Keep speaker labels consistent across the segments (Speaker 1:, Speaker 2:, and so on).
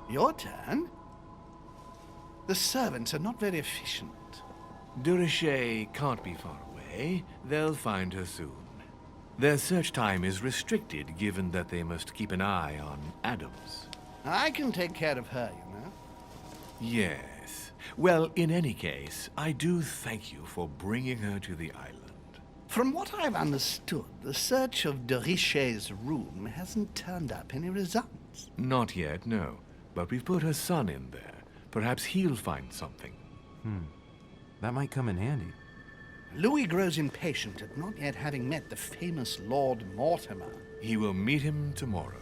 Speaker 1: Your turn? The servants are not very efficient.
Speaker 2: Durocher can't be far away. They'll find her soon. Their search time is restricted, given that they must keep an eye on Adams.
Speaker 1: I can take care of her, you know.
Speaker 2: Yes. Well, in any case, I do thank you for bringing her to the island.
Speaker 1: From what I've understood, the search of de Richet's room hasn't turned up any results.
Speaker 2: Not yet, no. But we've put her son in there. Perhaps he'll find something.
Speaker 3: That might come in handy.
Speaker 1: Louis grows impatient at not yet having met the famous Lord Mortimer.
Speaker 2: He will meet him tomorrow.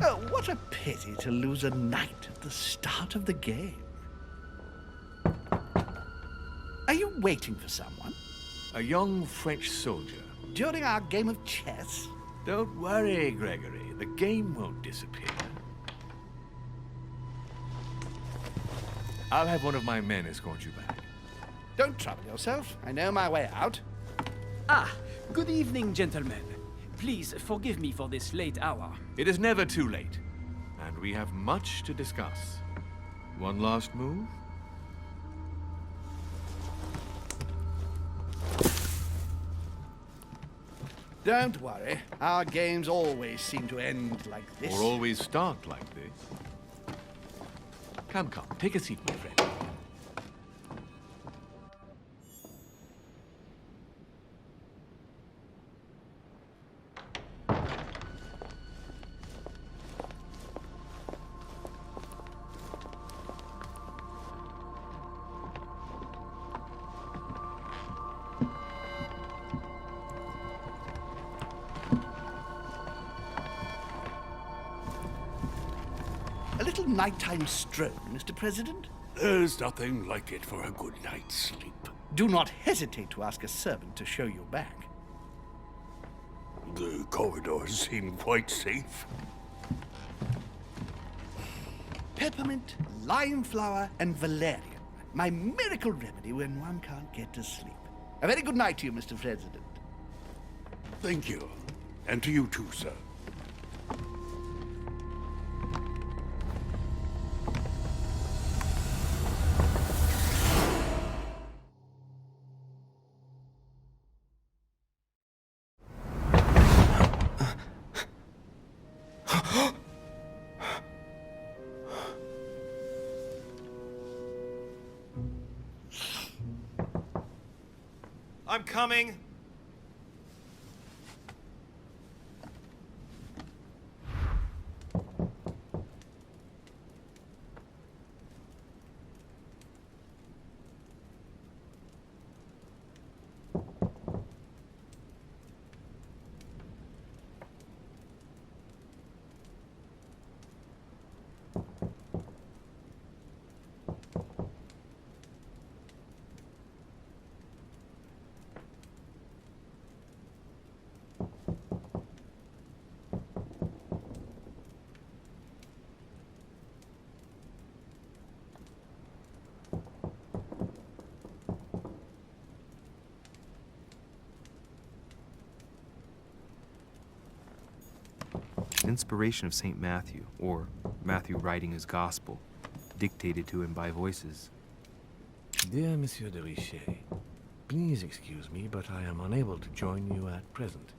Speaker 1: Oh, what a pity to lose a knight at the start of the game. Are you waiting for someone?
Speaker 2: A young French soldier.
Speaker 1: During our game of chess?
Speaker 2: Don't worry, Gregory. The game won't disappear. I'll have one of my men escort you back.
Speaker 1: Don't trouble yourself. I know my way out.
Speaker 4: Ah, good evening, gentlemen. Please forgive me for this late hour.
Speaker 2: It is never too late, and we have much to discuss. One last move?
Speaker 1: Don't worry. Our games always seem to end like this.
Speaker 2: Or always start like this. Come, take a seat, my friend.
Speaker 1: A little nighttime stroll, Mr. President?
Speaker 5: There's nothing like it for a good night's sleep.
Speaker 1: Do not hesitate to ask a servant to show you back.
Speaker 5: The corridors seem quite safe.
Speaker 1: Peppermint, lime flower, and valerian. My miracle remedy when one can't get to sleep. A very good night to you, Mr. President.
Speaker 5: Thank you. And to you too, sir.
Speaker 6: I'm coming.
Speaker 3: Inspiration of St. Matthew, or Matthew writing his gospel, dictated to him by voices.
Speaker 2: Dear Monsieur de Richet, please excuse me, but I am unable to join you at present.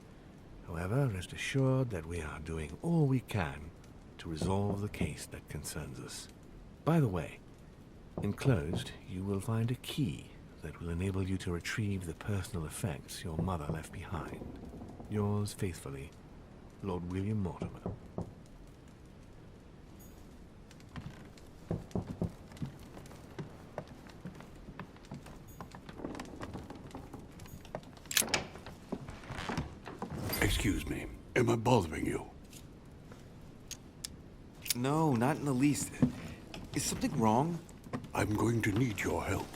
Speaker 2: However, rest assured that we are doing all we can to resolve the case that concerns us. By the way, enclosed, you will find a key that will enable you to retrieve the personal effects your mother left behind. Yours faithfully, Lord William Mortimer.
Speaker 5: Excuse me. Am I bothering you?
Speaker 3: No, not in the least. Is something wrong?
Speaker 5: I'm going to need your help.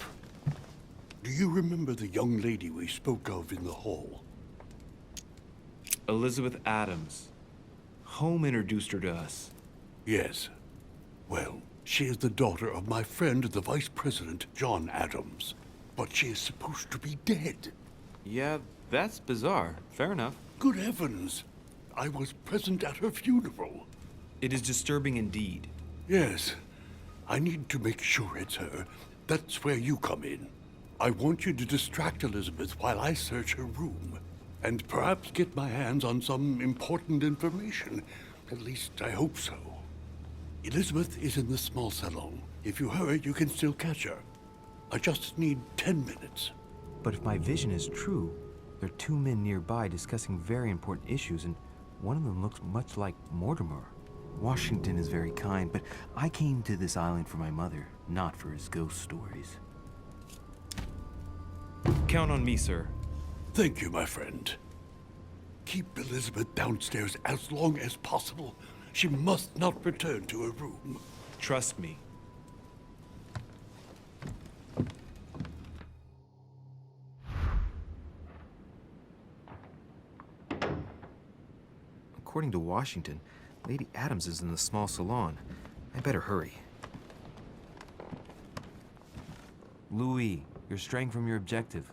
Speaker 5: Do you remember the young lady we spoke of in the hall?
Speaker 7: Elizabeth Adams. Home introduced her to us.
Speaker 5: Yes. Well, she is the daughter of my friend, the Vice President, John Adams. But she is supposed to be dead.
Speaker 7: Yeah, that's bizarre. Fair enough.
Speaker 5: Good heavens! I was present at her funeral.
Speaker 7: It is disturbing indeed.
Speaker 5: Yes, I need to make sure it's her. That's where you come in. I want you to distract Elizabeth while I search her room, and perhaps get my hands on some important information. At least, I hope so. Elizabeth is in the small salon. If you hurry, you can still catch her. I just need 10 minutes.
Speaker 3: But if my vision is true, there are two men nearby discussing very important issues, and one of them looks much like Mortimer. Washington is very kind, but I came to this island for my mother, not for his ghost stories.
Speaker 7: Count on me, sir.
Speaker 5: Thank you, my friend. Keep Elizabeth downstairs as long as possible. She must not return to her room.
Speaker 7: Trust me.
Speaker 3: According to Washington, Lady Adams is in the small salon. I better hurry. Louis, you're straying from your objective.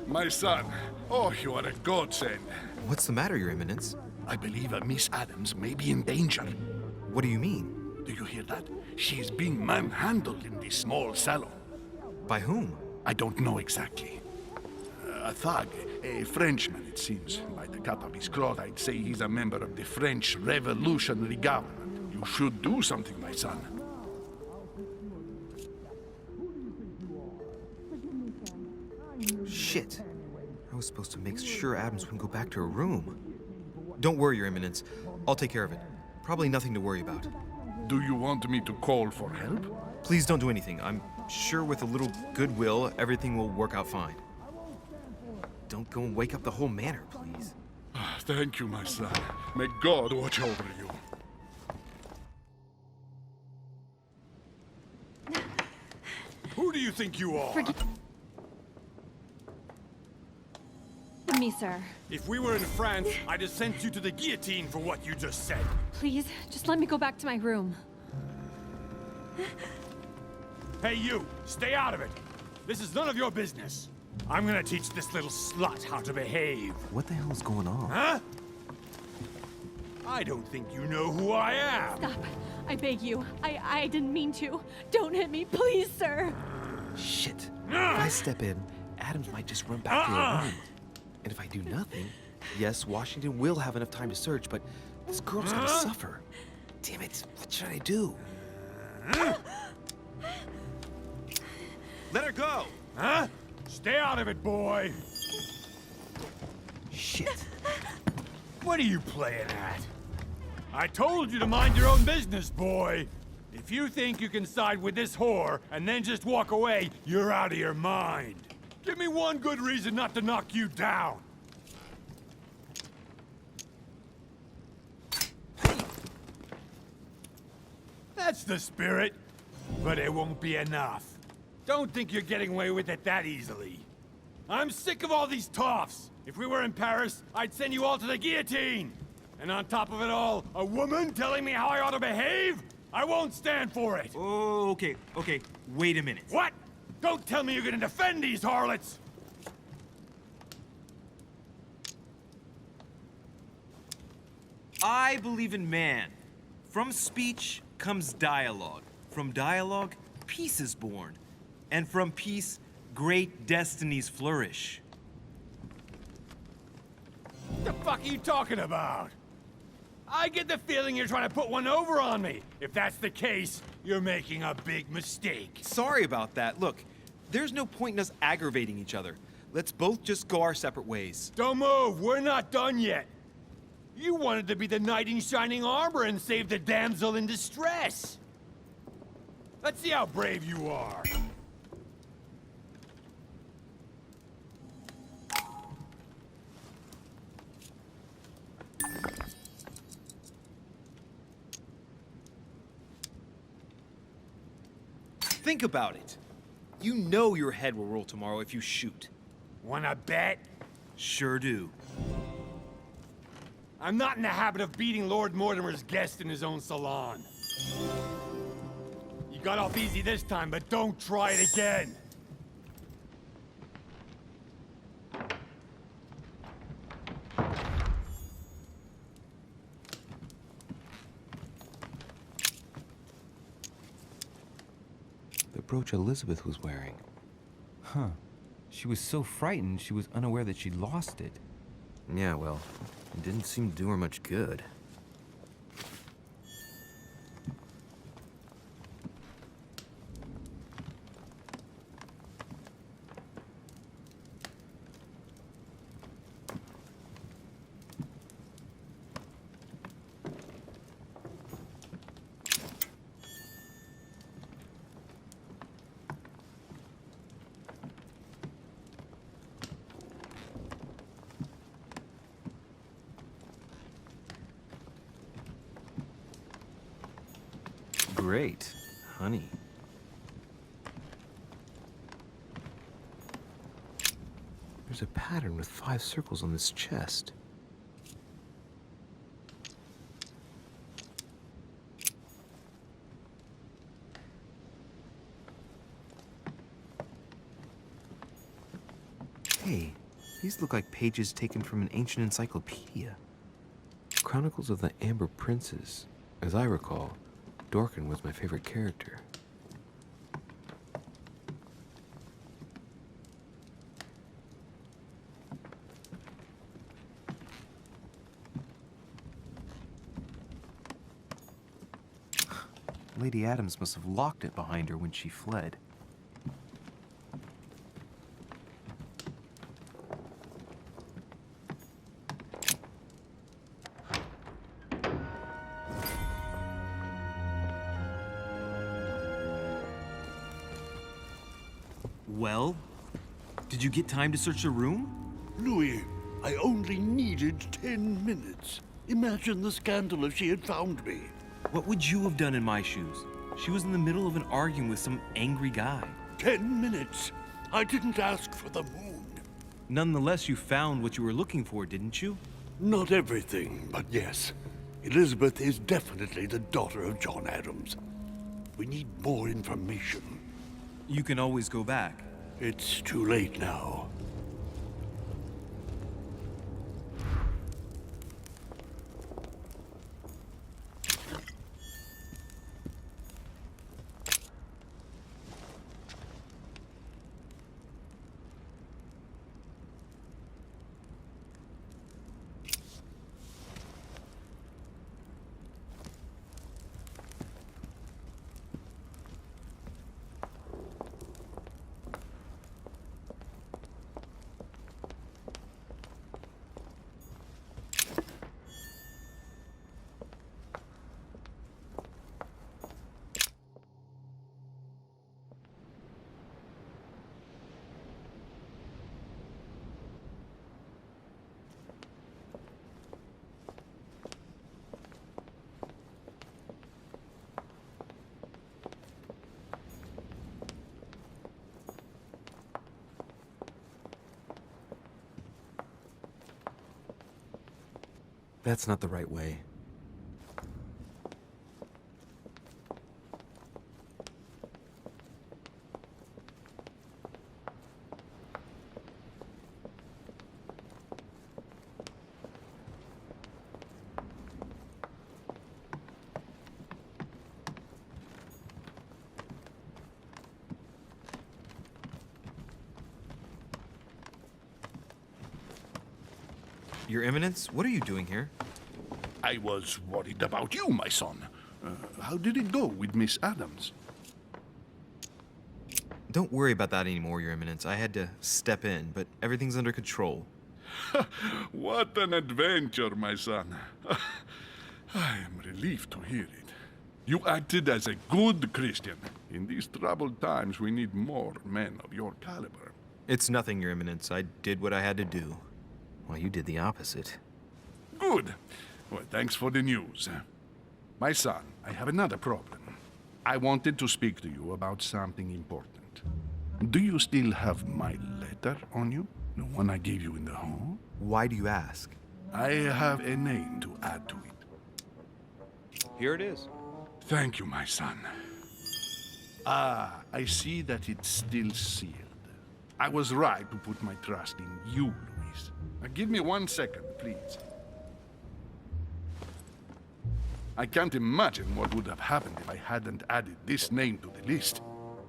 Speaker 8: My son. Oh, you are a godsend.
Speaker 3: What's the matter, Your Eminence?
Speaker 1: I believe Miss Adams may be in danger.
Speaker 3: What do you mean?
Speaker 1: Do you hear that? She is being manhandled in this small salon.
Speaker 3: By whom?
Speaker 1: I don't know exactly. A thug, a Frenchman, it seems. By the cut of his cloth, I'd say he's a member of the French Revolutionary Government. You should do something, my son.
Speaker 3: Shit. I was supposed to make sure Adams wouldn't go back to her room. Don't worry, Your Eminence. I'll take care of it. Probably nothing to worry about.
Speaker 8: Do you want me to call for help?
Speaker 3: Please don't do anything. I'm sure with a little goodwill, everything will work out fine. Don't go and wake up the whole manor, please.
Speaker 8: Thank you, my son. May God watch over you.
Speaker 9: Who do you think you are?
Speaker 10: Forgive me, sir.
Speaker 9: If we were in France, I'd have sent you to the guillotine for what you just said.
Speaker 10: Please, just let me go back to my room.
Speaker 9: Hey, you! Stay out of it! This is none of your business. I'm gonna teach this little slut how to behave.
Speaker 3: What the hell is going on?
Speaker 9: Huh? I don't think you know who I am.
Speaker 10: Stop. I beg you. I didn't mean to. Don't hit me, please, sir.
Speaker 3: Shit. If I step in, Adams might just run back to her room. And if I do nothing, yes, Washington will have enough time to search, but this girl's gonna suffer. Damn it, what should I do?
Speaker 6: Let her go!
Speaker 9: Huh? Stay out of it, boy!
Speaker 3: Shit.
Speaker 9: What are you playing at? I told you to mind your own business, boy! If you think you can side with this whore and then just walk away, you're out of your mind. Give me one good reason not to knock you down. That's the spirit, but it won't be enough. Don't think you're getting away with it that easily. I'm sick of all these toffs. If we were in Paris, I'd send you all to the guillotine. And on top of it all, a woman telling me how I ought to behave? I won't stand for it.
Speaker 6: Oh, okay. Wait a minute.
Speaker 9: What? Don't tell me you're gonna defend these harlots!
Speaker 7: I believe in man. From speech comes dialogue. From dialogue, peace is born. And from peace, great destinies flourish.
Speaker 9: What the fuck are you talking about? I get the feeling you're trying to put one over on me. If that's the case, you're making a big mistake.
Speaker 7: Sorry about that. Look, there's no point in us aggravating each other. Let's both just go our separate ways.
Speaker 9: Don't move, we're not done yet. You wanted to be the knight in shining armor and save the damsel in distress. Let's see how brave you are.
Speaker 7: Think about it. You know your head will roll tomorrow if you shoot.
Speaker 9: Wanna bet?
Speaker 7: Sure do.
Speaker 9: I'm not in the habit of beating Lord Mortimer's guest in his own salon. You got off easy this time, but don't try it again.
Speaker 3: The brooch Elizabeth was wearing. Huh. She was so frightened she was unaware that she'd lost it.
Speaker 11: Yeah, well, it didn't seem to do her much good. Great. Honey. There's a pattern with 5 circles on this chest. Hey, these look like pages taken from an ancient encyclopedia. Chronicles of the Amber Princes. As I recall, Dorkin was my favorite character.
Speaker 3: Lady Adams must have locked it behind her when she fled.
Speaker 7: Well, did you get time to search the room?
Speaker 5: Louis, I only needed 10 minutes. Imagine the scandal if she had found me.
Speaker 7: What would you have done in my shoes? She was in the middle of an argument with some angry guy.
Speaker 5: 10 minutes. I didn't ask for the moon.
Speaker 7: Nonetheless, you found what you were looking for, didn't you?
Speaker 5: Not everything, but yes. Elizabeth is definitely the daughter of John Adams. We need more information.
Speaker 7: You can always go back.
Speaker 5: It's too late now.
Speaker 11: That's not the right way.
Speaker 7: Your Eminence, what are you doing here?
Speaker 1: I was worried about you, my son. How did it go with Miss Adams?
Speaker 7: Don't worry about that anymore, Your Eminence. I had to step in, but everything's under control.
Speaker 1: What an adventure, my son. I am relieved to hear it. You acted as a good Christian. In these troubled times, we need more men of your caliber.
Speaker 7: It's nothing, Your Eminence. I did what I had to do.
Speaker 11: Well, you did the opposite.
Speaker 1: Good. Well, thanks for the news. My son, I have another problem. I wanted to speak to you about something important. Do you still have my letter on you? The one I gave you in the hall?
Speaker 3: Why do you ask?
Speaker 1: I have a name to add to it.
Speaker 11: Here it is.
Speaker 1: Thank you, my son. Ah, I see that it's still sealed. I was right to put my trust in you, Luis. Now, give me 1 second, please. I can't imagine what would have happened if I hadn't added this name to the list.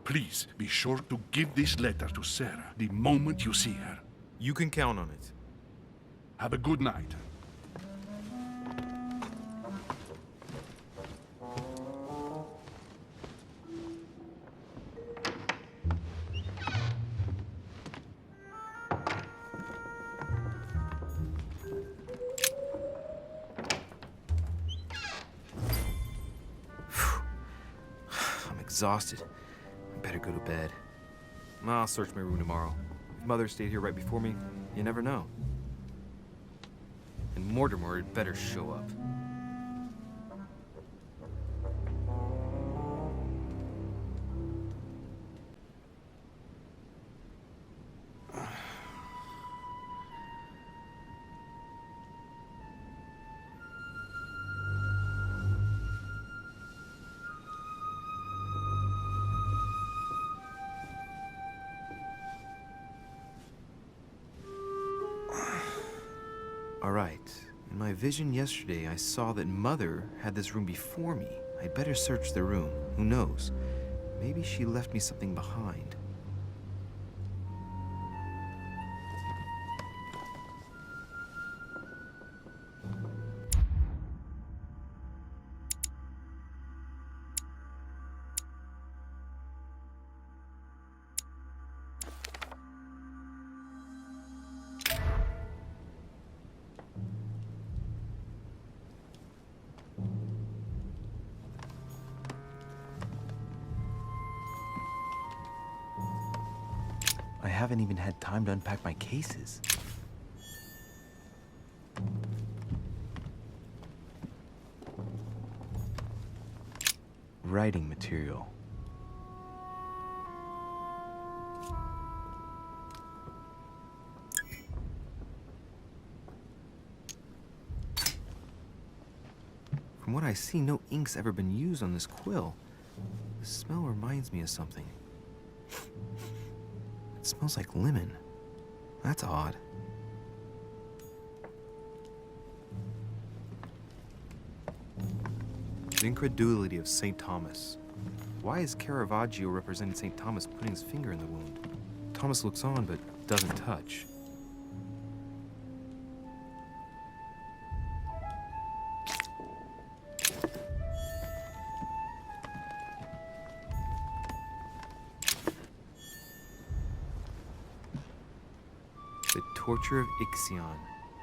Speaker 1: Please, be sure to give this letter to Sarah the moment you see her.
Speaker 7: You can count on it.
Speaker 1: Have a good night.
Speaker 3: I'm exhausted. I better go to bed. I'll search my room tomorrow. If Mother stayed here right before me, you never know. And Mortimer had better show up. All right. In my vision yesterday, I saw that Mother had this room before me. I'd better search the room. Who knows? Maybe she left me something behind. I haven't even had time to unpack my cases. Writing material. From what I see, no ink's ever been used on this quill. The smell reminds me of something. It smells like lemon. That's odd. The incredulity of St. Thomas. Why is Caravaggio representing St. Thomas putting his finger in the wound? Thomas looks on but doesn't touch. The torture of Ixion,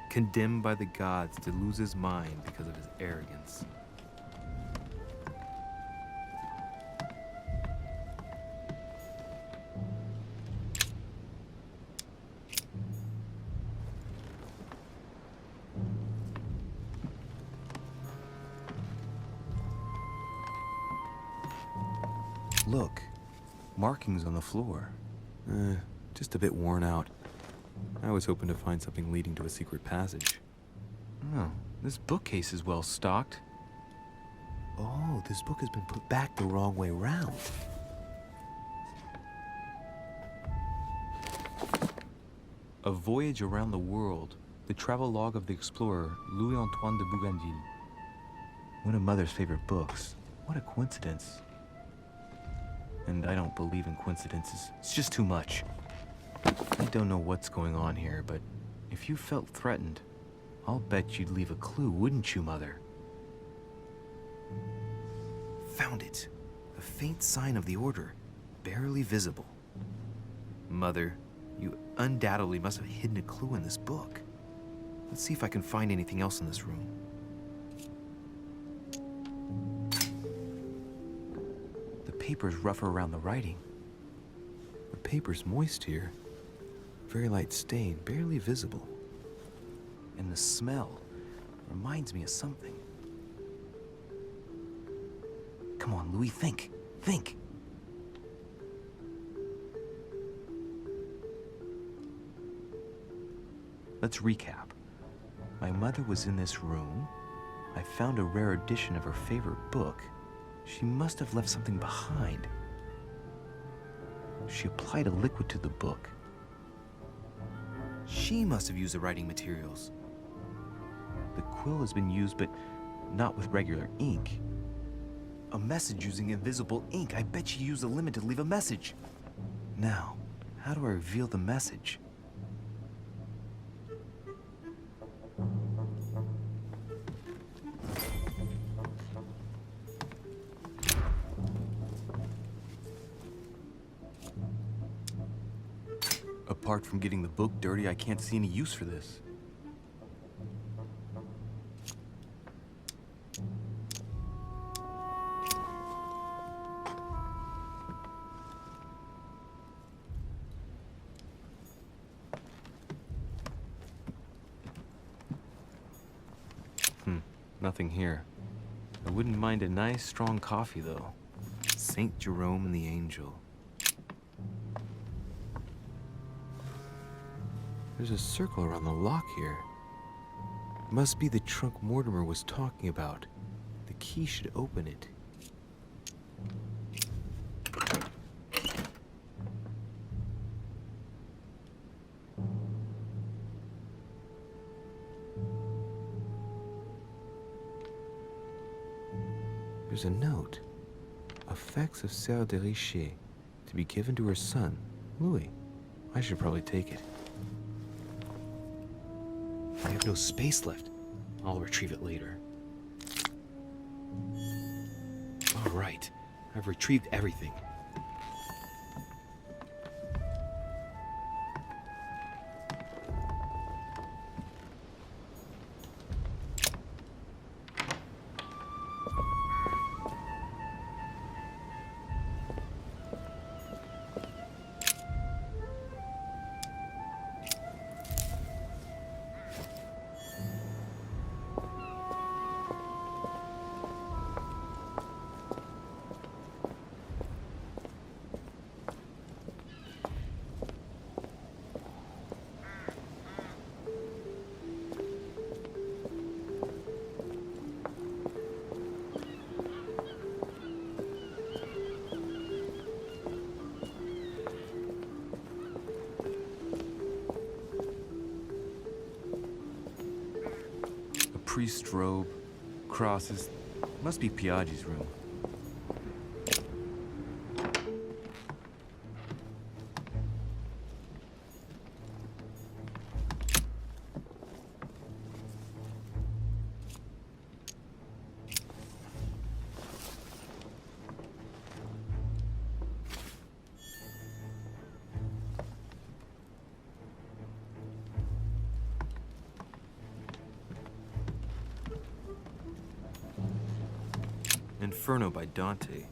Speaker 3: condemned by the gods to lose his mind because of his arrogance. Look, markings on the floor. Just a bit worn out. I was hoping to find something leading to a secret passage. Oh, this bookcase is well stocked. Oh, this book has been put back the wrong way round. A Voyage Around the World, the travelogue of the explorer Louis-Antoine de Bougainville. One of Mother's favorite books. What a coincidence. And I don't believe in coincidences. It's just too much. I don't know what's going on here, but if you felt threatened, I'll bet you'd leave a clue, wouldn't you, Mother? Found it. A faint sign of the Order, barely visible. Mother, you undoubtedly must have hidden a clue in this book. Let's see if I can find anything else in this room. The paper's rougher around the writing. The paper's moist here. Very light stain, barely visible. And the smell reminds me of something. Come on, Louis, think. Think. Let's recap. My mother was in this room. I found a rare edition of her favorite book. She must have left something behind. She applied a liquid to the book. She must have used the writing materials. The quill has been used, but not with regular ink. A message using invisible ink. I bet she used the limit to leave a message. Now, how do I reveal the message? Apart from getting the book dirty, I can't see any use for this. Nothing here. I wouldn't mind a nice, strong coffee, though. Saint Jerome and the Angel.
Speaker 11: There's a circle around the lock here. Must be the trunk Mortimer was talking about. The key should open it. There's a note. Effects of Sœur de Richer, to be given to her son, Louis. I should probably take it. I have no space left. I'll retrieve it later. All right, I've retrieved everything.
Speaker 3: Priest's robe, crosses. Must be Piaggi's room. Inferno by Dante.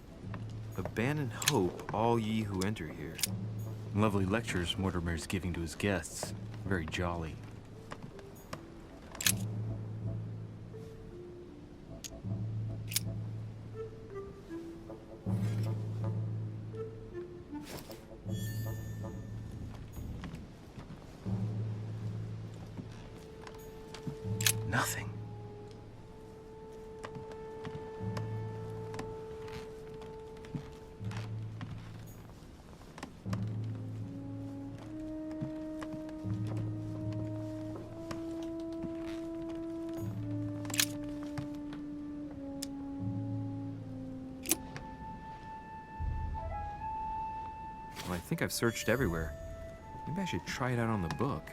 Speaker 3: Abandon hope, all ye who enter here. Lovely lectures Mortimer's giving to his guests. Very jolly. Nothing. Well, I think I've searched everywhere. Maybe I should try it out on the book.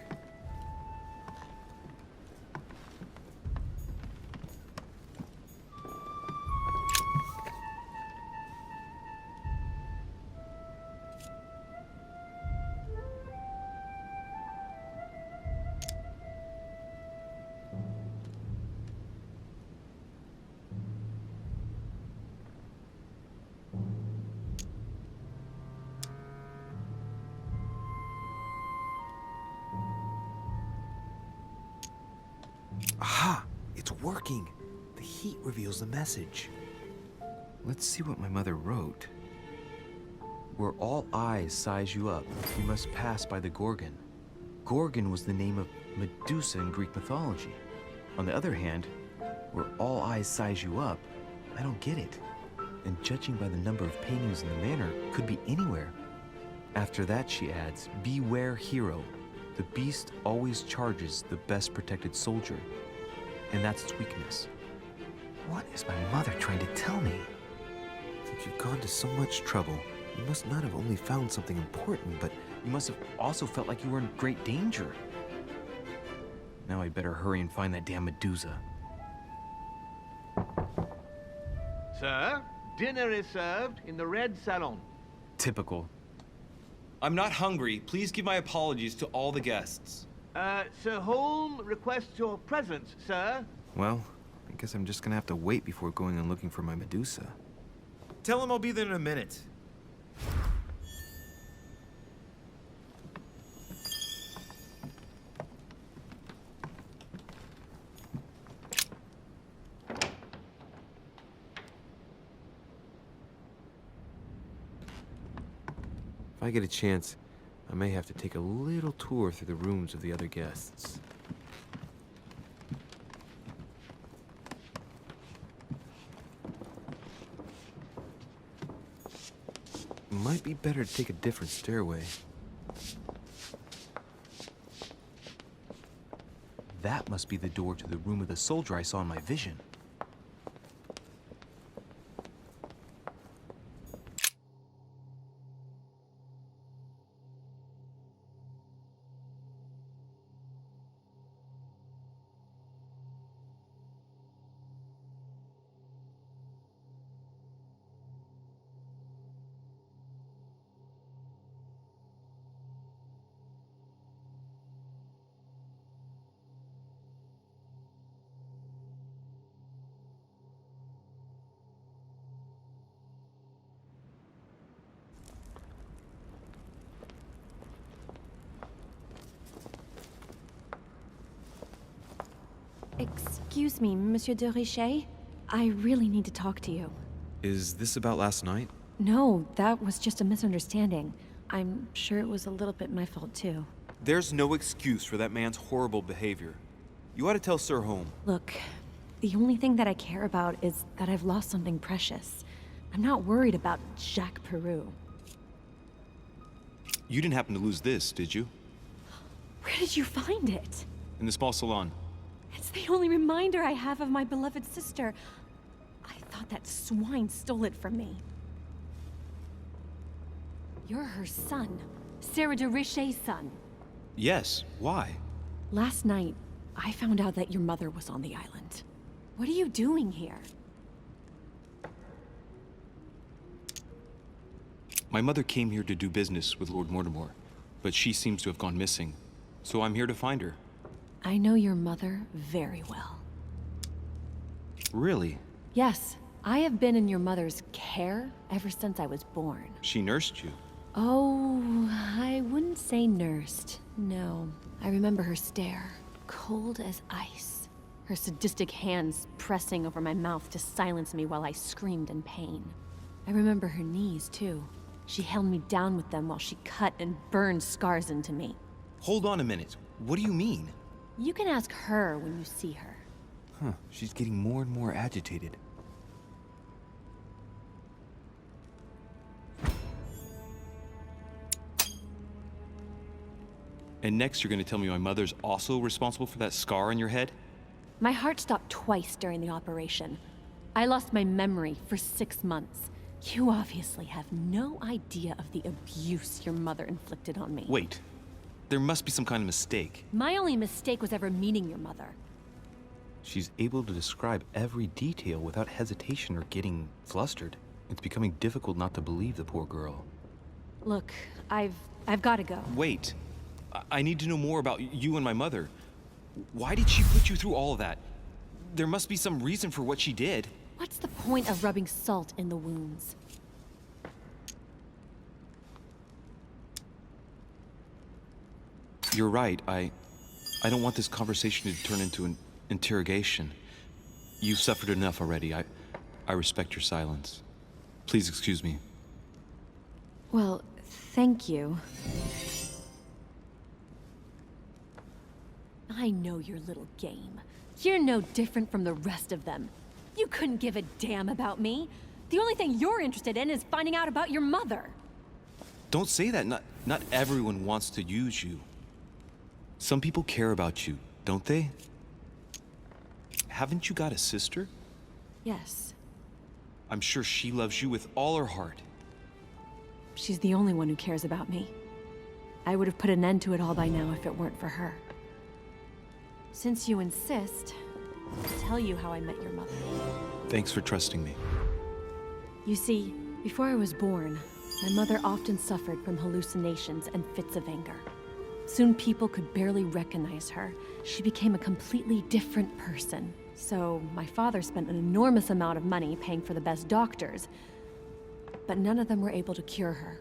Speaker 3: Aha! It's working! The heat reveals the message. Let's see what my mother wrote. Where all eyes size you up, you must pass by the Gorgon. Gorgon was the name of Medusa in Greek mythology. On the other hand, where all eyes size you up, I don't get it. And judging by the number of paintings in the manor, could be anywhere. After that, she adds, beware hero. The beast always charges the best protected soldier. And that's its weakness. What is my mother trying to tell me?
Speaker 11: Since you've gone to so much trouble, you must not have only found something important, but
Speaker 3: You must have also felt like you were in great danger. Now I'd better hurry and find that damn Medusa.
Speaker 2: Sir, dinner is served in the red salon.
Speaker 3: Typical.
Speaker 7: I'm not hungry. Please give my apologies to all the guests.
Speaker 2: Sir Holm requests your presence, sir.
Speaker 11: well, I guess I'm just gonna have to wait before going and looking for my Medusa.
Speaker 7: Tell him I'll be there in a minute.
Speaker 11: If I get a chance, I may have to take a little tour through the rooms of the other guests. Might be better to take a different stairway.
Speaker 3: That must be the door to the room of the soldier I saw in my vision.
Speaker 10: Excuse me, Monsieur de Richet? I really need to talk to you.
Speaker 11: Is this about last night?
Speaker 10: No, that was just a misunderstanding. I'm sure it was a little bit my fault, too.
Speaker 7: There's no excuse for that man's horrible behavior. You ought to tell Sir Holm.
Speaker 10: Look, the only thing that I care about is that I've lost something precious. I'm not worried about Jacques Peru.
Speaker 7: You didn't happen to lose this, did you?
Speaker 10: Where did you find it?
Speaker 7: In the small salon.
Speaker 10: It's the only reminder I have of my beloved sister. I thought that swine stole it from me. You're her son. Sarah de Richet's son.
Speaker 7: Yes, why?
Speaker 10: Last night, I found out that your mother was on the island. What are you doing here?
Speaker 7: My mother came here to do business with Lord Mortimer, but she seems to have gone missing. So I'm here to find her.
Speaker 10: I know your mother very well.
Speaker 7: Really?
Speaker 10: Yes, I have been in your mother's care ever since I was born.
Speaker 7: She nursed you.
Speaker 10: Oh, I wouldn't say nursed. No, I remember her stare, cold as ice. Her sadistic hands pressing over my mouth to silence me while I screamed in pain. I remember her knees, too. She held me down with them while she cut and burned scars into me.
Speaker 7: Hold on a minute. What do you mean?
Speaker 10: You can ask her when you see her.
Speaker 3: Huh, she's getting more and more agitated.
Speaker 7: And next you're gonna tell me my mother's also responsible for that scar on your head?
Speaker 10: My heart stopped twice during the operation. I lost my memory for 6 months. You obviously have no idea of the abuse your mother inflicted on me.
Speaker 7: Wait. There must be some kind of mistake.
Speaker 10: My only mistake was ever meeting your mother.
Speaker 3: She's able to describe every detail without hesitation or getting flustered. It's becoming difficult not to believe the poor girl.
Speaker 10: Look, I've got to go.
Speaker 7: Wait. I need to know more about you and my mother. Why did she put you through all of that? There must be some reason for what she did.
Speaker 10: What's the point of rubbing salt in the wounds?
Speaker 7: You're right. I don't want this conversation to turn into an interrogation. You've suffered enough already. I respect your silence. Please excuse me.
Speaker 10: Well, thank you. I know your little game. You're no different from the rest of them. You couldn't give a damn about me. The only thing you're interested in is finding out about your mother.
Speaker 3: Don't say that. Not everyone wants to use you. Some people care about you, don't they? Haven't you got a sister?
Speaker 10: Yes.
Speaker 3: I'm sure she loves you with all her heart.
Speaker 10: She's the only one who cares about me. I would have put an end to it all by now if it weren't for her. Since you insist, I'll tell you how I met your mother.
Speaker 3: Thanks for trusting me.
Speaker 10: You see, before I was born, my mother often suffered from hallucinations and fits of anger. Soon people could barely recognize her. She became a completely different person. So my father spent an enormous amount of money paying for the best doctors, but none of them were able to cure her.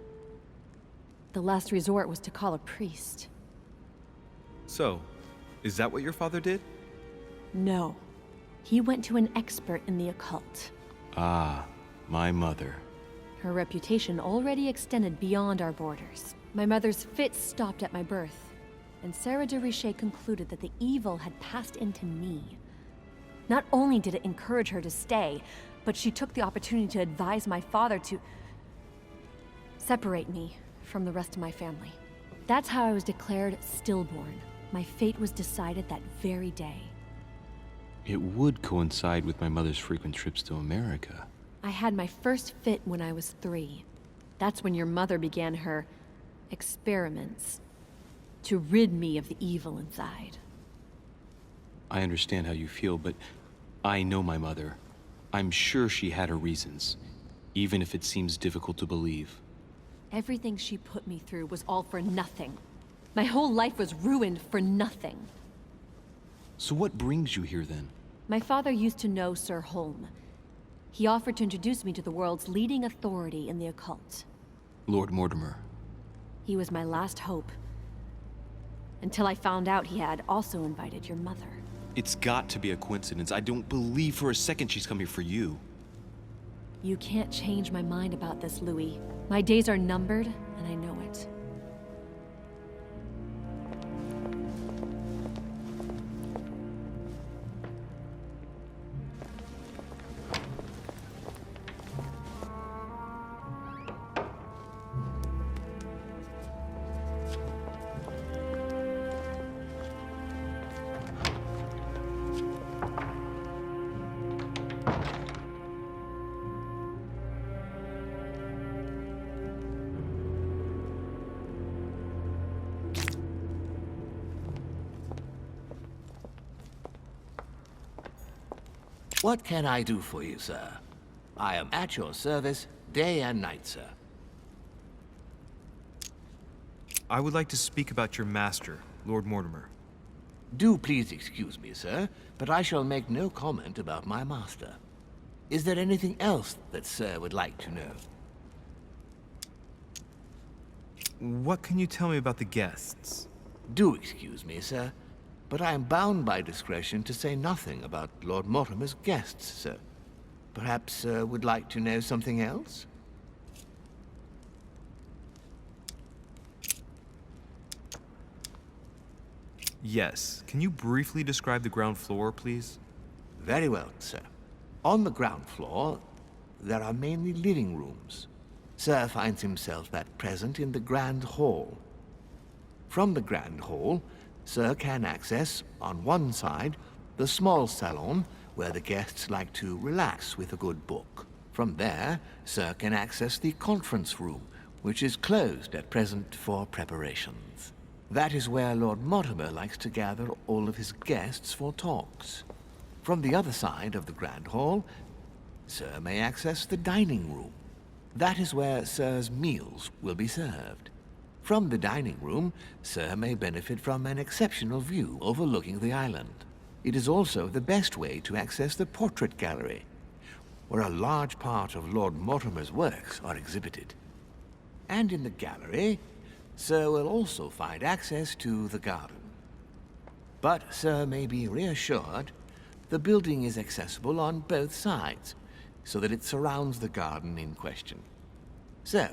Speaker 10: The last resort was to call a priest.
Speaker 3: So, is that what your father did?
Speaker 10: No. He went to an expert in the occult.
Speaker 3: Ah, my mother.
Speaker 10: Her reputation already extended beyond our borders. My mother's fits stopped at my birth, and Sarah de Richet concluded that the evil had passed into me. Not only did it encourage her to stay, but she took the opportunity to advise my father to separate me from the rest of my family. That's how I was declared stillborn. My fate was decided that very day.
Speaker 3: It would coincide with my mother's frequent trips to America.
Speaker 10: I had my first fit when I was 3. That's when your mother began her experiments to rid me of the evil inside.
Speaker 3: I understand how you feel, but I know my mother. I'm sure she had her reasons, even if it seems difficult to believe.
Speaker 10: Everything she put me through was all for nothing. My whole life was ruined for nothing.
Speaker 3: So what brings you here then?
Speaker 10: My father used to know Sir Holm. He offered to introduce me to the world's leading authority in the occult.
Speaker 3: Lord Mortimer.
Speaker 10: He was my last hope. Until I found out he had also invited your mother.
Speaker 3: It's got to be a coincidence. I don't believe for a second she's come here for you.
Speaker 10: You can't change my mind about this, Louis. My days are numbered, and I know it.
Speaker 2: What can I do for you, sir? I am at your service, day and night, sir.
Speaker 6: I would like to speak about your master, Lord Mortimer.
Speaker 2: Do please excuse me, sir, but I shall make no comment about my master. Is there anything else that sir would like to know?
Speaker 6: What can you tell me about the guests?
Speaker 2: Do excuse me, sir, but I am bound by discretion to say nothing about Lord Mortimer's guests, sir. Perhaps sir would like to know something else?
Speaker 6: Yes. Can you briefly describe the ground floor, please?
Speaker 2: Very well, sir. On the ground floor, there are mainly living rooms. Sir finds himself at present in the Grand Hall. From the Grand Hall, Sir can access, on one side, the small salon, where the guests like to relax with a good book. From there, Sir can access the conference room, which is closed at present for preparations. That is where Lord Mortimer likes to gather all of his guests for talks. From the other side of the Grand Hall, Sir may access the dining room. That is where Sir's meals will be served. From the dining room, Sir may benefit from an exceptional view overlooking the island. It is also the best way to access the portrait gallery, where a large part of Lord Mortimer's works are exhibited. And in the gallery, Sir will also find access to the garden. But Sir may be reassured, the building is accessible on both sides, so that it surrounds the garden in question. So,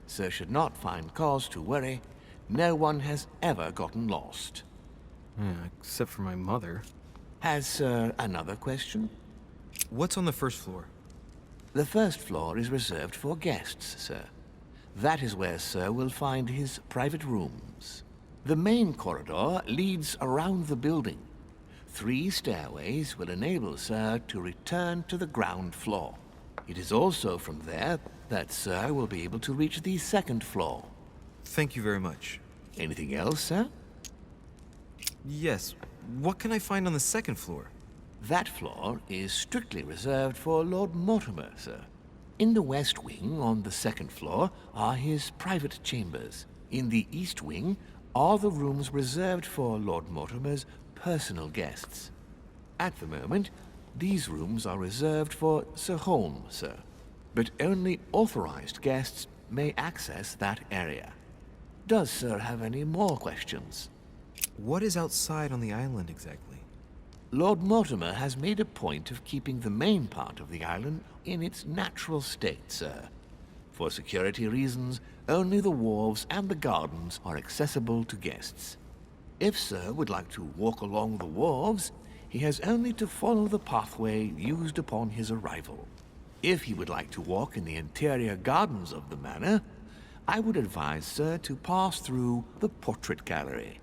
Speaker 2: Sir should not find cause to worry. No one has ever gotten lost.
Speaker 11: Except for my mother.
Speaker 2: Has Sir another question?
Speaker 6: What's on the first floor?
Speaker 2: The first floor is reserved for guests, sir. That is where Sir will find his private rooms. The main corridor leads around the building. 3 stairways will enable Sir to return to the ground floor. It is also from there that Sir will be able to reach the second floor.
Speaker 6: Thank you very much.
Speaker 2: Anything else, sir?
Speaker 6: Yes. What can I find on the second floor?
Speaker 2: That floor is strictly reserved for Lord Mortimer, sir. In the west wing on the second floor are his private chambers. In the east wing are the rooms reserved for Lord Mortimer's personal guests. At the moment, these rooms are reserved for Sir Holm, sir. But only authorized guests may access that area. Does Sir have any more questions?
Speaker 6: What is outside on the island exactly?
Speaker 2: Lord Mortimer has made a point of keeping the main part of the island in its natural state, sir. For security reasons, only the wharves and the gardens are accessible to guests. If Sir would like to walk along the wharves, he has only to follow the pathway used upon his arrival. If he would like to walk in the interior gardens of the manor, I would advise Sir to pass through the portrait gallery.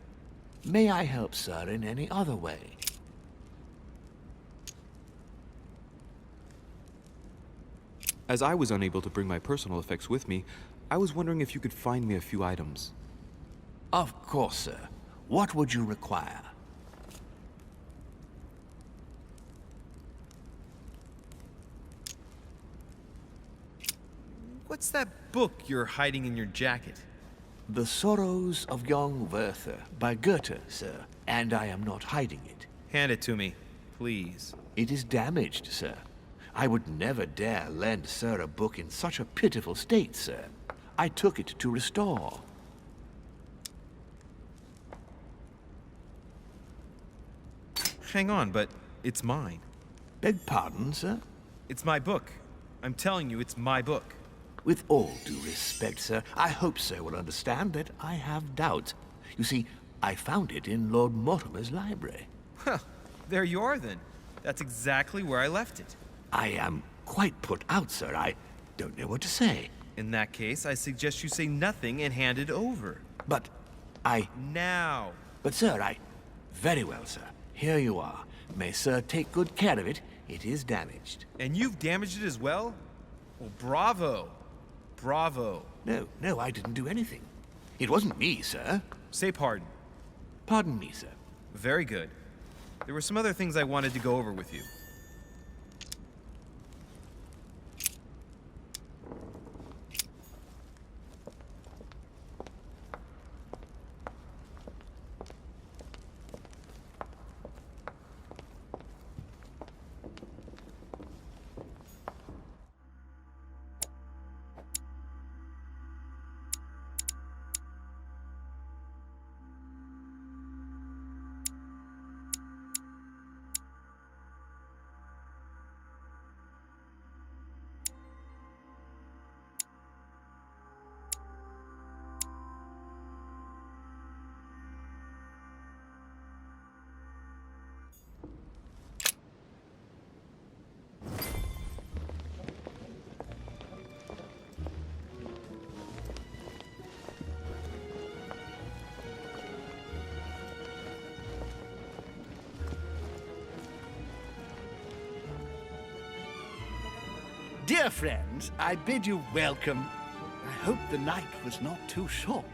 Speaker 2: May I help Sir in any other way?
Speaker 11: As I was unable to bring my personal effects with me, I was wondering if you could find me a few items.
Speaker 2: Of course, sir. What would you require?
Speaker 7: What's that book you're hiding in your jacket?
Speaker 2: The Sorrows of Young Werther by Goethe, sir. And I am not hiding it.
Speaker 7: Hand it to me, please.
Speaker 2: It is damaged, sir. I would never dare lend Sir a book in such a pitiful state, sir. I took it to restore.
Speaker 7: Hang on, but it's mine.
Speaker 2: Beg pardon, sir?
Speaker 7: It's my book. I'm telling you, it's my book.
Speaker 2: With all due respect, sir, I hope Sir will understand that I have doubts. You see, I found it in Lord Mortimer's library.
Speaker 7: Huh. There you are, then. That's exactly where I left it.
Speaker 2: I am quite put out, sir. I don't know what to say.
Speaker 7: In that case, I suggest you say nothing and hand it over.
Speaker 2: But I...
Speaker 7: Now!
Speaker 2: But, sir, Very well, sir. Here you are. May Sir take good care of it. It is damaged.
Speaker 7: And you've damaged it as well? Well, bravo. Bravo.
Speaker 2: No, I didn't do anything. It wasn't me, sir.
Speaker 7: Say pardon.
Speaker 2: Pardon me, sir.
Speaker 7: Very good. There were some other things I wanted to go over with you.
Speaker 12: Dear friends, I bid you welcome. I hope the night was not too short.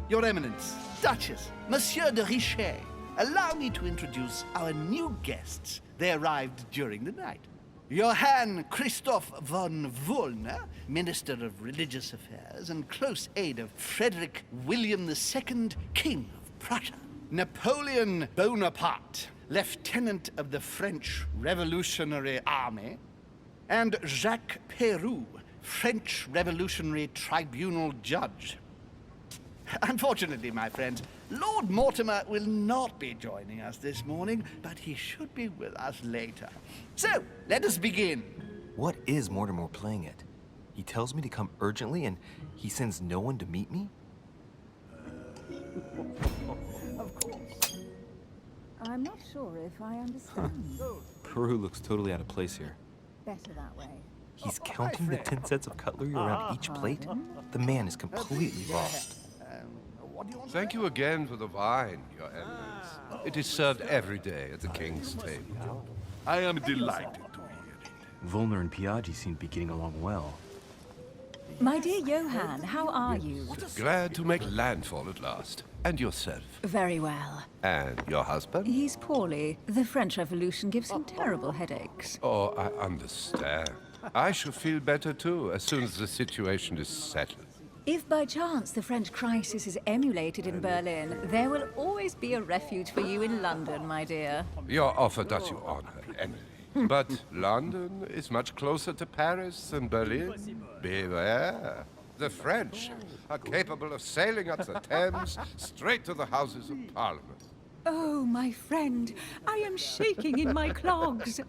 Speaker 12: Your Eminence, Duchess, Monsieur de Richet, allow me to introduce our new guests. They arrived during the night. Johann Christoph von Wollner, Minister of Religious Affairs and close aide of Frederick William II, King of Prussia. Napoleon Bonaparte, Lieutenant of the French Revolutionary Army. And Jacques Peroux, French Revolutionary Tribunal Judge. Unfortunately, my friends, Lord Mortimer will not be joining us this morning, but he should be with us later. So, let us begin.
Speaker 3: What is Mortimer playing at? He tells me to come urgently and he sends no one to meet me?
Speaker 13: Of course. I'm not sure if I understand.
Speaker 3: Peru looks totally out of place here.
Speaker 13: Better that way.
Speaker 3: He's counting the 10 sets of cutlery around each plate? The man is completely lost.
Speaker 14: Thank you again for the wine, Your Eminence. It is served every day at the king's table.
Speaker 1: I am delighted to hear it.
Speaker 3: Volner and Piaggi seem to be getting along well.
Speaker 13: My dear Johann, how are you?
Speaker 14: Glad to make landfall at last. And yourself?
Speaker 13: Very well.
Speaker 14: And your husband?
Speaker 13: He's poorly. The French Revolution gives him terrible headaches.
Speaker 14: Oh, I understand. I shall feel better too, as soon as the situation is settled.
Speaker 13: If by chance the French crisis is emulated in Berlin, there will always be a refuge for you in London, my dear.
Speaker 14: Your offer does you honor, Emily. But London is much closer to Paris than Berlin. Beware. The French are capable of sailing up the Thames straight to the Houses of Parliament.
Speaker 13: Oh, my friend, I am shaking in my clogs.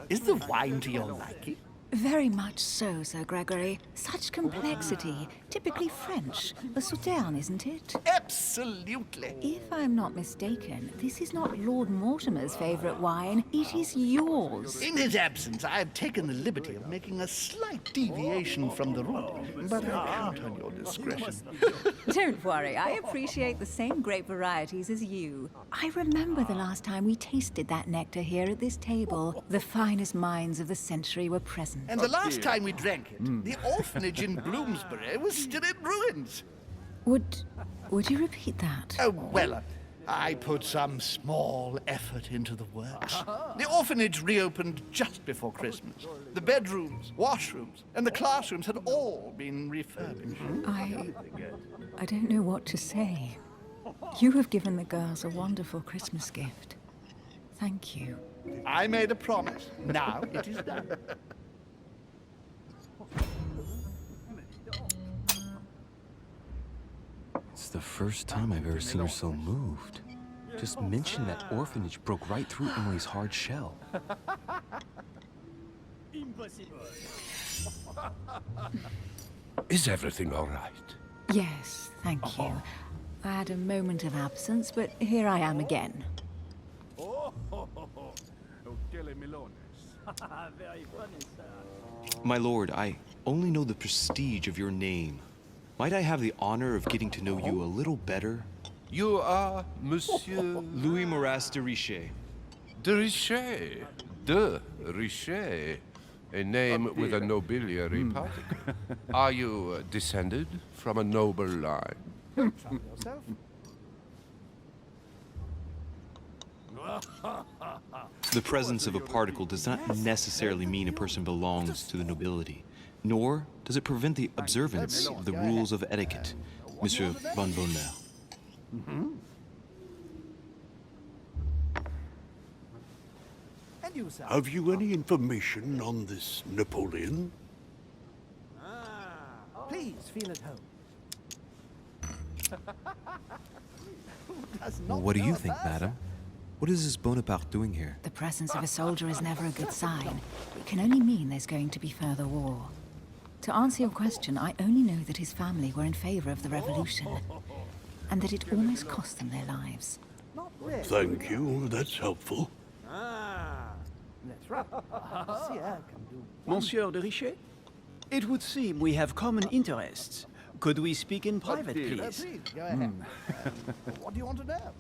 Speaker 12: Is the wine to your liking?
Speaker 13: Very much so, Sir Gregory. Such complexity. Typically French. A Sauterne, isn't it?
Speaker 12: Absolutely.
Speaker 13: If I'm not mistaken, this is not Lord Mortimer's favorite wine. It is yours.
Speaker 12: In his absence, I have taken the liberty of making a slight deviation from the rule, but I count on your discretion.
Speaker 13: Don't worry, I appreciate the same grape varieties as you. I remember the last time we tasted that nectar here at this table. The finest minds of the century were present.
Speaker 12: And the last time we drank it, the orphanage in Bloomsbury was still in ruins.
Speaker 13: Would you repeat that?
Speaker 12: Oh, well, I put some small effort into the works. The orphanage reopened just before Christmas. The bedrooms, washrooms, and the classrooms had all been refurbished.
Speaker 13: I don't know what to say. You have given the girls a wonderful Christmas gift. Thank you.
Speaker 12: I made a promise. Now it is done.
Speaker 3: It's the first time I've ever seen her so moved. Just mention that orphanage broke right through Emily's hard shell.
Speaker 14: Is everything all right?
Speaker 13: Yes, thank you. I had a moment of absence, but here I am again.
Speaker 3: My lord, I only know the prestige of your name. Might I have the honor of getting to know you a little better?
Speaker 14: You are Monsieur...
Speaker 3: Louis Moras de Richet.
Speaker 14: De Richet. De Richet. A name with a nobiliary particle. Are you descended from a noble line?
Speaker 3: The presence of a particle does not necessarily mean a person belongs to the nobility, nor does it prevent the observance of the rules of etiquette, Monsieur von Volner.
Speaker 5: Have you any information on this Napoleon?
Speaker 12: Please feel at home.
Speaker 3: What do you think, madam? What is this Bonaparte doing here?
Speaker 13: The presence of a soldier is never a good sign. It can only mean there's going to be further war. To answer your question, I only know that his family were in favor of the revolution, and that it almost cost them their lives.
Speaker 5: Thank you, that's helpful.
Speaker 4: Monsieur de Richet? It would seem we have common interests. Could we speak in private, please?
Speaker 12: Please, go ahead. What do you want to know?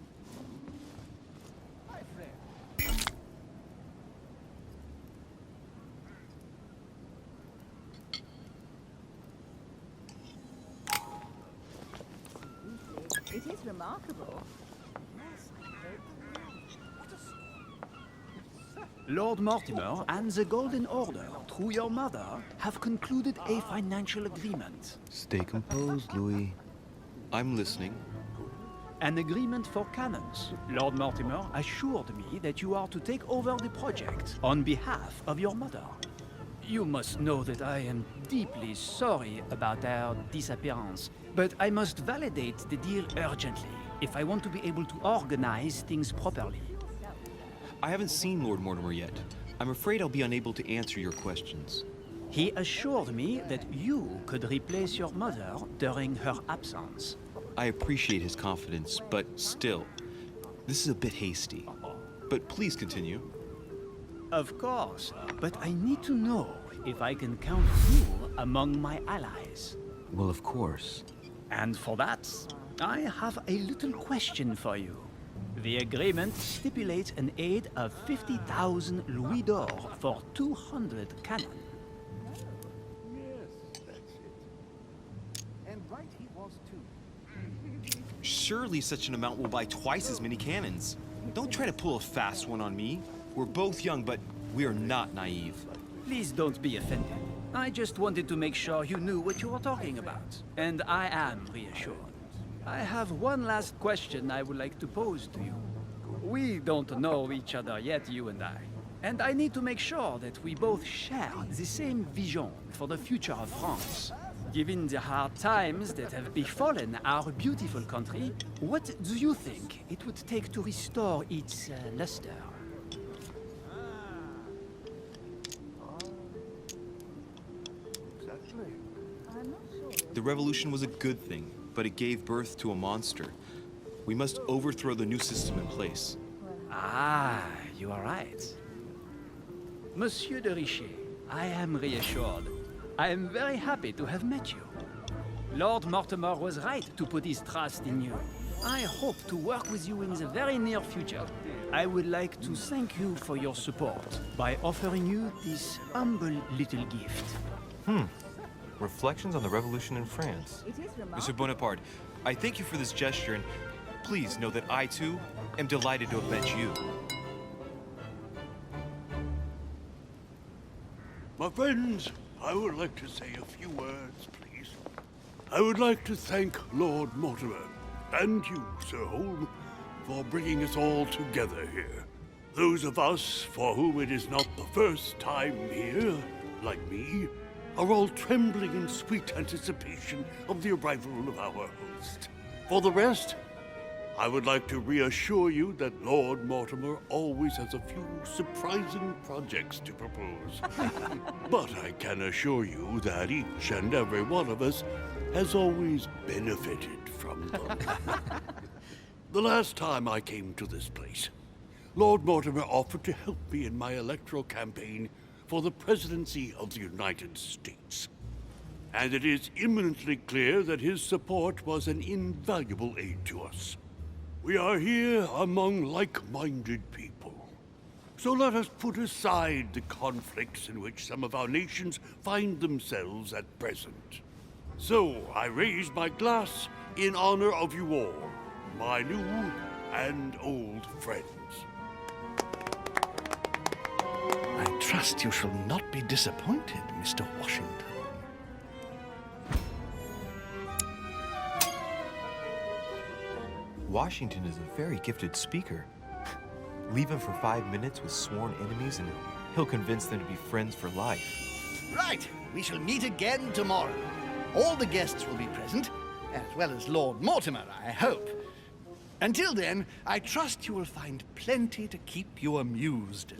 Speaker 13: It is remarkable.
Speaker 4: Lord Mortimer and the Golden Order, through your mother, have concluded a financial agreement.
Speaker 3: Stay composed, Louis. I'm listening.
Speaker 4: An agreement for cannons. Lord Mortimer assured me that you are to take over the project on behalf of your mother. You must know that I am deeply sorry about our disappearance, but I must validate the deal urgently if I want to be able to organize things properly.
Speaker 3: I haven't seen Lord Mortimer yet. I'm afraid I'll be unable to answer your questions.
Speaker 4: He assured me that you could replace your mother during her absence.
Speaker 3: I appreciate his confidence, but still, this is a bit hasty. But please continue.
Speaker 4: Of course, but I need to know if I can count you among my allies.
Speaker 3: Well, of course.
Speaker 4: And for that, I have a little question for you. The agreement stipulates an aid of 50,000 louis d'or for 200 cannon.
Speaker 3: Surely such an amount will buy twice as many cannons. Don't try to pull a fast one on me. We're both young, but we are not naive.
Speaker 4: Please don't be offended. I just wanted to make sure you knew what you were talking about. And I am reassured. I have one last question I would like to pose to you. We don't know each other yet, you and I. And I need to make sure that we both share the same vision for the future of France. Given the hard times that have befallen our beautiful country, what do you think it would take to restore its luster?
Speaker 3: The revolution was a good thing, but it gave birth to a monster. We must overthrow the new system in place.
Speaker 4: Ah, you are right. Monsieur de Richet, I am reassured. I am very happy to have met you. Lord Mortimer was right to put his trust in you. I hope to work with you in the very near future. I would like to thank you for your support by offering you this humble little gift.
Speaker 3: Reflections on the Revolution in France. Monsieur Bonaparte, I thank you for this gesture, and please know that I, too, am delighted to have met you.
Speaker 5: My friends, I would like to say a few words, please. I would like to thank Lord Mortimer, and you, Sir Holm, for bringing us all together here. Those of us for whom it is not the first time here, like me, are all trembling in sweet anticipation of the arrival of our host. For the rest, I would like to reassure you that Lord Mortimer always has a few surprising projects to propose. But I can assure you that each and every one of us has always benefited from them. The last time I came to this place, Lord Mortimer offered to help me in my electoral campaign for the presidency of the United States. And it is imminently clear that his support was an invaluable aid to us. We are here among like-minded people. So let us put aside the conflicts in which some of our nations find themselves at present. So I raise my glass in honor of you all, my new and old friends.
Speaker 12: I trust you shall not be disappointed, Mr. Washington.
Speaker 3: Washington is a very gifted speaker. Leave him for 5 minutes with sworn enemies and he'll convince them to be friends for life.
Speaker 12: Right, we shall meet again tomorrow. All the guests will be present, as well as Lord Mortimer, I hope. Until then, I trust you will find plenty to keep you amused.